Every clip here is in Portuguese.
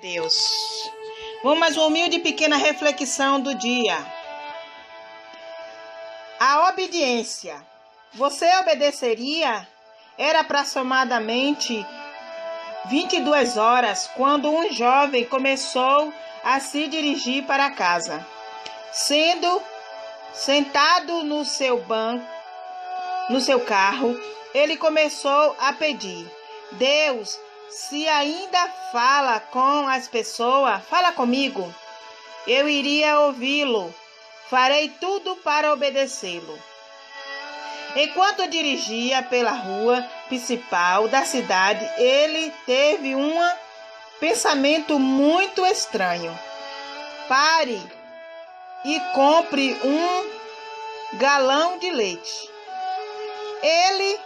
Deus. Vamos mais uma humilde e pequena reflexão do dia. A obediência. Você obedeceria? Era aproximadamente 22 horas quando um jovem começou a se dirigir para casa. Sendo sentado no seu carro, ele começou a pedir: Deus, se ainda fala com as pessoas, fala comigo. Eu iria ouvi-lo. Farei tudo para obedecê-lo. Enquanto dirigia pela rua principal da cidade, ele teve um pensamento muito estranho. Pare e compre um galão de leite. Ele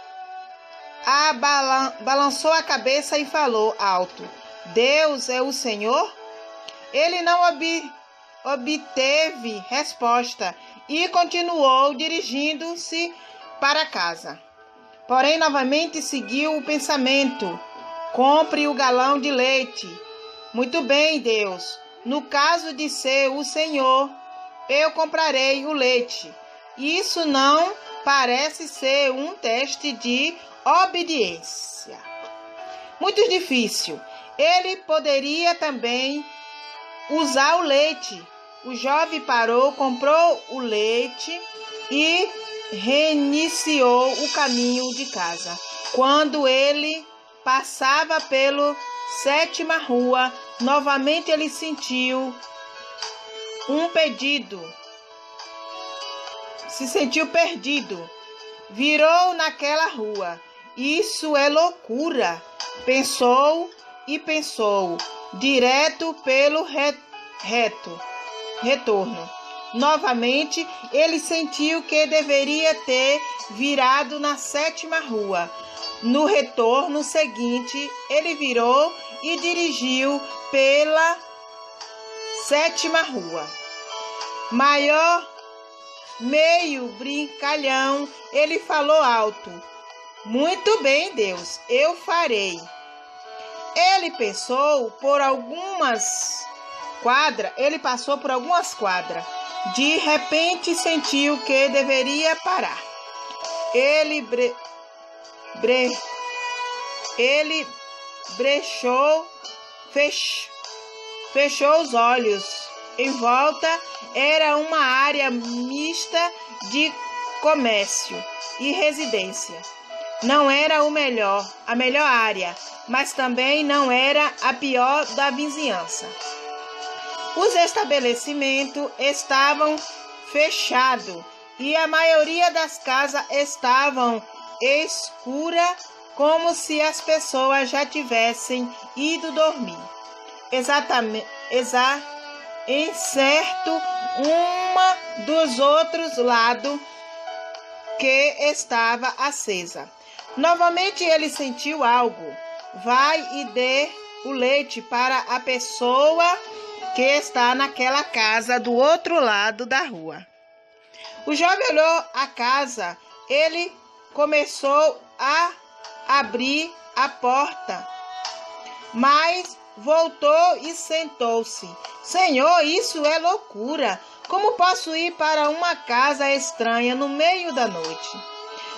balançou a cabeça e falou alto: Deus é o Senhor? Ele não obteve resposta e continuou dirigindo-se para casa. Porém, novamente seguiu o pensamento: compre o galão de leite. Muito bem, Deus. No caso de ser o Senhor, eu comprarei o leite. Isso não parece ser um teste de obediência. Muito difícil. Ele poderia também usar o leite. O jovem parou, comprou o leite e reiniciou o caminho de casa. Quando ele passava pela 7ª rua, novamente ele sentiu um pedido. Se sentiu perdido. Virou naquela rua. Isso é loucura. Pensou e pensou, direto pelo retorno. Novamente, ele sentiu que deveria ter virado na 7ª rua. No retorno seguinte, ele virou e dirigiu pela 7ª rua. Meio brincalhão, ele falou alto: Muito bem, Deus, eu farei. Ele passou por algumas quadras. De repente sentiu que deveria parar. Ele fechou os olhos. Em volta era uma área mista de comércio e residência. Não era a melhor área, mas também não era a pior da vizinhança. Os estabelecimentos estavam fechados e a maioria das casas estavam escuras, como se as pessoas já tivessem ido dormir. Em certo, uma dos outros lados que estava acesa. Novamente ele sentiu algo. Vai e dê o leite para a pessoa que está naquela casa do outro lado da rua. O jovem olhou a casa. Ele começou a abrir a porta, mas voltou e sentou-se. Senhor, isso é loucura. Como posso ir para uma casa estranha no meio da noite?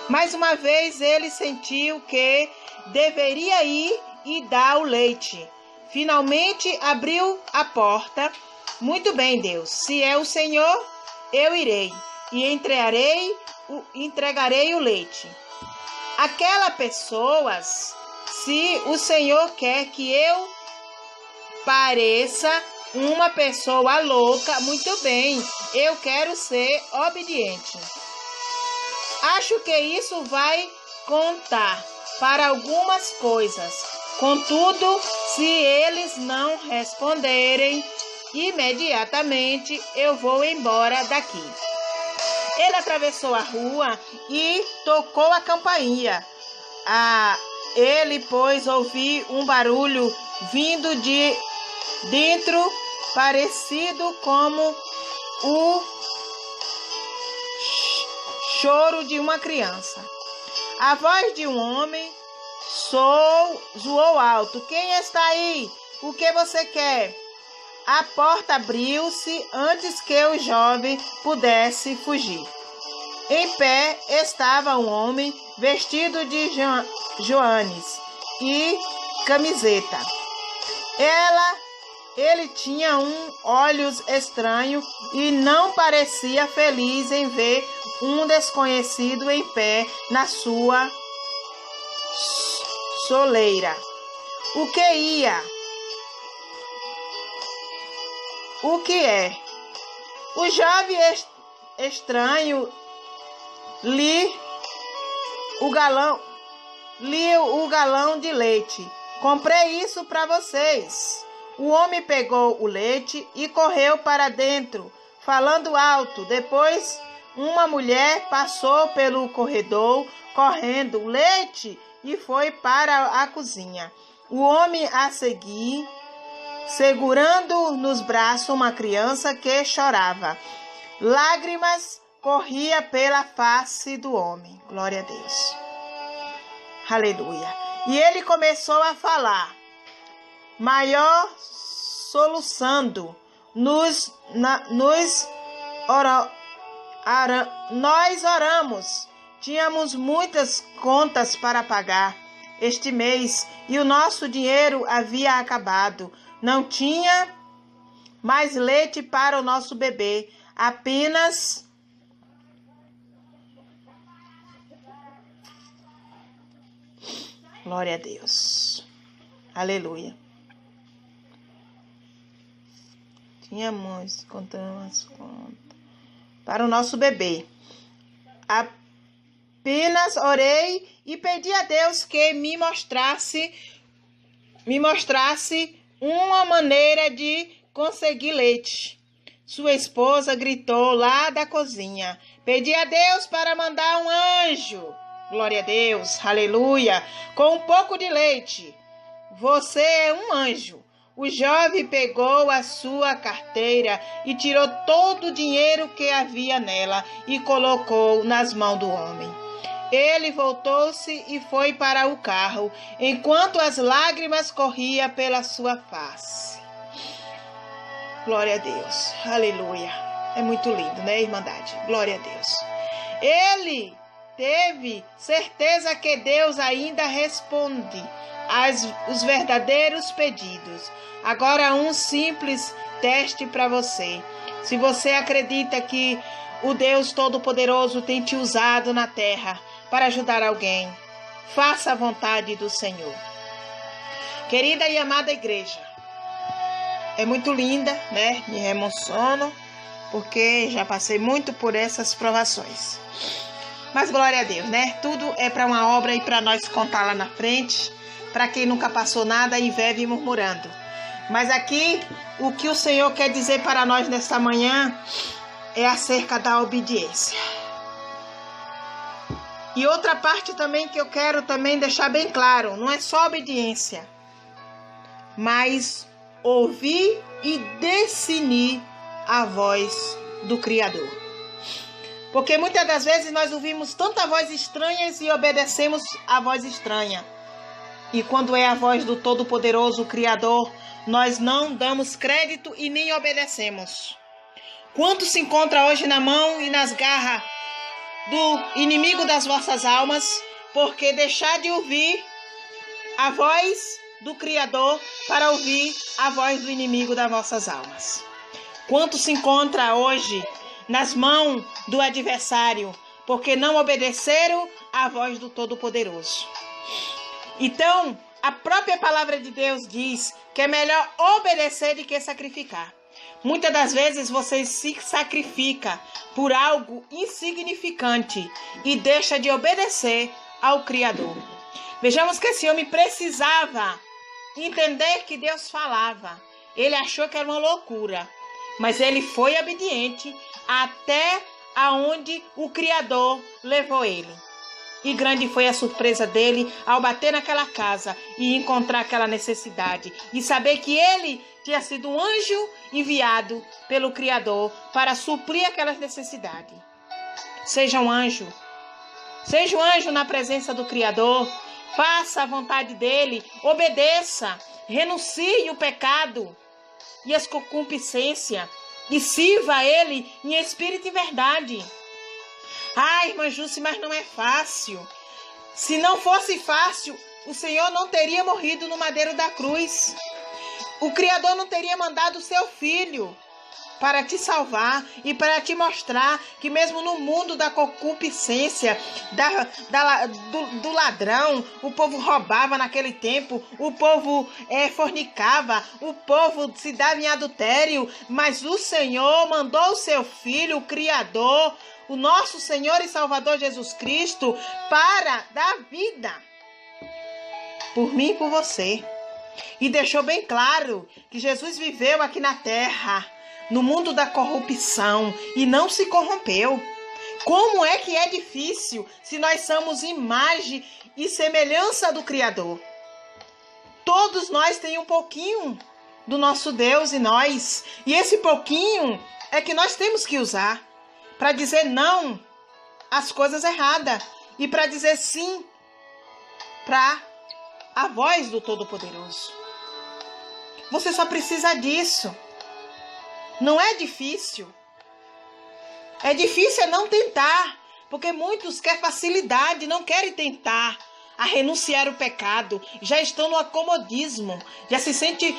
Mais uma vez ele sentiu que deveria ir e dar o leite. Finalmente abriu a porta. Muito bem, Deus. Se é o Senhor, eu irei e entregarei o leite. Aquela pessoa, se o Senhor quer que eu pareça uma pessoa louca, muito bem, eu quero ser obediente. Acho que isso vai contar para algumas coisas. Contudo, se eles não responderem imediatamente, eu vou embora daqui. Ele atravessou a rua e tocou a campainha. Ele, pois, ouviu um barulho vindo de dentro, parecido como o choro de uma criança. A voz de um homem zoou alto: Quem está aí? o que você quer?" A porta abriu-se antes que o jovem pudesse fugir. Em pé estava um homem vestido de joanes e camiseta. Ele tinha olhos estranhos e não parecia feliz em ver um desconhecido em pé na sua soleira. O que é? O jovem estranho li o galão de leite. "Comprei isso para vocês." O homem pegou o leite e correu para dentro, falando alto. Depois, uma mulher passou pelo corredor, correndo leite, e foi para a cozinha. O homem a seguir, segurando nos braços uma criança que chorava. Lágrimas corriam pela face do homem. Glória a Deus. Aleluia. E ele começou a falar, maior soluçando. Nós oramos. Tínhamos muitas contas para pagar este mês e o nosso dinheiro havia acabado. Não tinha mais leite para o nosso bebê. Apenas glória a Deus. Aleluia. Tínhamos contamos para o nosso bebê. Apenas orei e pedi a Deus que me mostrasse uma maneira de conseguir leite. Sua esposa gritou lá da cozinha. Pedi a Deus para mandar um anjo. Glória a Deus, aleluia, com um pouco de leite. Você é um anjo. O jovem pegou a sua carteira e tirou todo o dinheiro que havia nela e colocou nas mãos do homem. Ele voltou-se e foi para o carro, enquanto as lágrimas corriam pela sua face. Glória a Deus, aleluia. É muito lindo, né, Irmandade? Glória a Deus. Ele teve certeza que Deus ainda responde os verdadeiros pedidos. Agora um simples teste para você. Se você acredita que o Deus Todo-Poderoso tem te usado na terra para ajudar alguém, faça a vontade do Senhor. Querida e amada igreja, é muito linda, né? Me emociono, porque já passei muito por essas provações. Mas glória a Deus, né? Tudo é para uma obra e para nós contar lá na frente. Para quem nunca passou nada e vive murmurando. Mas aqui, o que o Senhor quer dizer para nós nesta manhã é acerca da obediência. E outra parte também que eu quero também deixar bem claro, não é só obediência, mas ouvir e discernir a voz do Criador. Porque muitas das vezes nós ouvimos tanta voz estranha e obedecemos a voz estranha. E quando é a voz do Todo-Poderoso, o Criador, nós não damos crédito e nem obedecemos. Quanto se encontra hoje na mão e nas garras do inimigo das vossas almas, porque deixar de ouvir a voz do Criador para ouvir a voz do inimigo das vossas almas. Quanto se encontra hoje nas mãos do adversário, porque não obedeceram à voz do Todo-Poderoso. Então, a própria palavra de Deus diz que é melhor obedecer do que sacrificar. Muitas das vezes você se sacrifica por algo insignificante e deixa de obedecer ao Criador. Vejamos que esse homem precisava entender que Deus falava. Ele achou que era uma loucura, mas ele foi obediente até aonde o Criador levou ele. E grande foi a surpresa dele ao bater naquela casa e encontrar aquela necessidade. E saber que ele tinha sido um anjo enviado pelo Criador para suprir aquelas necessidades. Seja um anjo. Seja um anjo na presença do Criador. Faça a vontade dele. Obedeça. renuncie o pecado e as concupiscência e sirva a Ele em espírito e verdade. Ai, irmã Jússi, mas não é fácil. Se não fosse fácil, o Senhor não teria morrido no madeiro da cruz. O Criador não teria mandado o seu Filho para te salvar e para te mostrar que mesmo no mundo da concupiscência, do ladrão, o povo roubava naquele tempo, o povo fornicava, o povo se dava em adultério, mas o Senhor mandou o seu Filho, o Criador, o nosso Senhor e Salvador Jesus Cristo, para dar vida por mim e por você. E deixou bem claro que Jesus viveu aqui na terra, no mundo da corrupção, e não se corrompeu. Como é que é difícil se nós somos imagem e semelhança do Criador? Todos nós temos um pouquinho do nosso Deus em nós, e esse pouquinho é que nós temos que usar para dizer não às coisas erradas e para dizer sim para a voz do Todo-Poderoso. Você só precisa disso. Não é difícil. É difícil não tentar, porque muitos querem facilidade, não querem tentar a renunciar ao pecado. Já estão no acomodismo, já se sente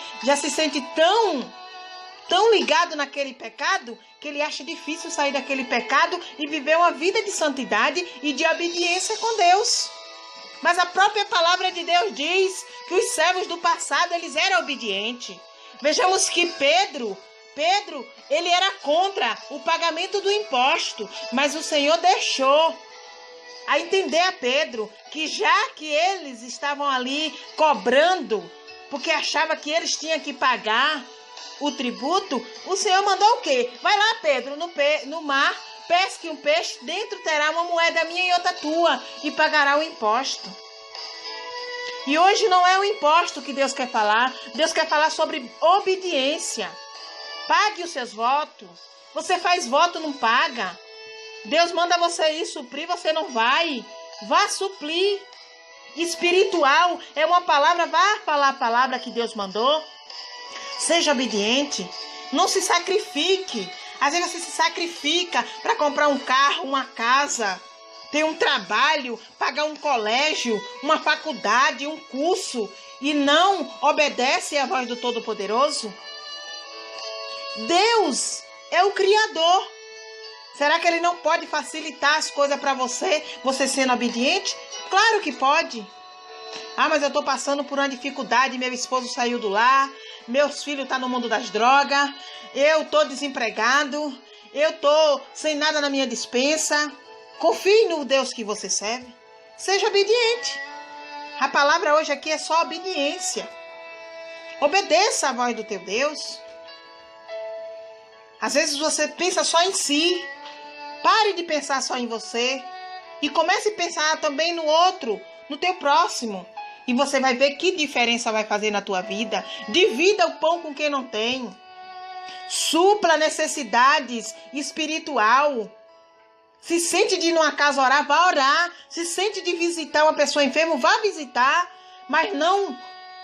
tão ligado naquele pecado que ele acha difícil sair daquele pecado e viver uma vida de santidade e de obediência com Deus. Mas a própria palavra de Deus diz que os servos do passado, eles eram obedientes. Vejamos que Pedro, ele era contra o pagamento do imposto, mas o Senhor deixou a entender a Pedro que já que eles estavam ali cobrando, porque achava que eles tinham que pagar o tributo, o Senhor mandou o quê? Vai lá, Pedro, no mar, pesque um peixe, dentro terá uma moeda minha e outra tua, e pagará o imposto. E hoje não é o imposto que Deus quer falar. Deus quer falar sobre obediência. Pague os seus votos. Você faz voto, não paga. Deus manda você ir suprir, você não vai. Vá suplir. Espiritual é uma palavra, vá falar a palavra que Deus mandou. Seja obediente. Não se sacrifique. Às vezes você se sacrifica para comprar um carro, uma casa, ter um trabalho, pagar um colégio, uma faculdade, um curso e não obedece à voz do Todo-Poderoso. Deus é o Criador. Será que Ele não pode facilitar as coisas para você sendo obediente? Claro que pode. Ah, mas eu estou passando por uma dificuldade, meu esposo saiu do lar, meus filhos estão no mundo das drogas, eu estou desempregado, eu estou sem nada na minha despensa. Confie no Deus que você serve. Seja obediente. A palavra hoje aqui é só obediência. Obedeça a voz do teu Deus. Às vezes você pensa só em si. Pare de pensar só em você. E comece a pensar também no outro, no teu próximo. E você vai ver que diferença vai fazer na tua vida. Divida o pão com quem não tem. Supla necessidades espiritual. Se sente de ir numa casa orar, vá orar. Se sente de visitar uma pessoa enferma, vá visitar. Mas não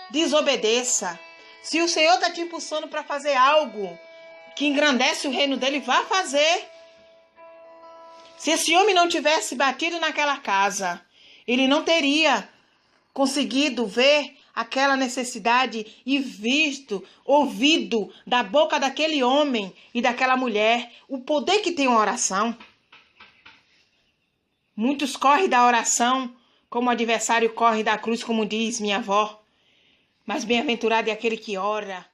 desobedeça. Se o Senhor está te impulsando para fazer algo que engrandece o reino dele, vá fazer. Se esse homem não tivesse batido naquela casa, ele não teria conseguido ver aquela necessidade e ouvido da boca daquele homem e daquela mulher o poder que tem uma oração. Muitos correm da oração como o adversário corre da cruz, como diz minha avó. Mas bem-aventurado é aquele que ora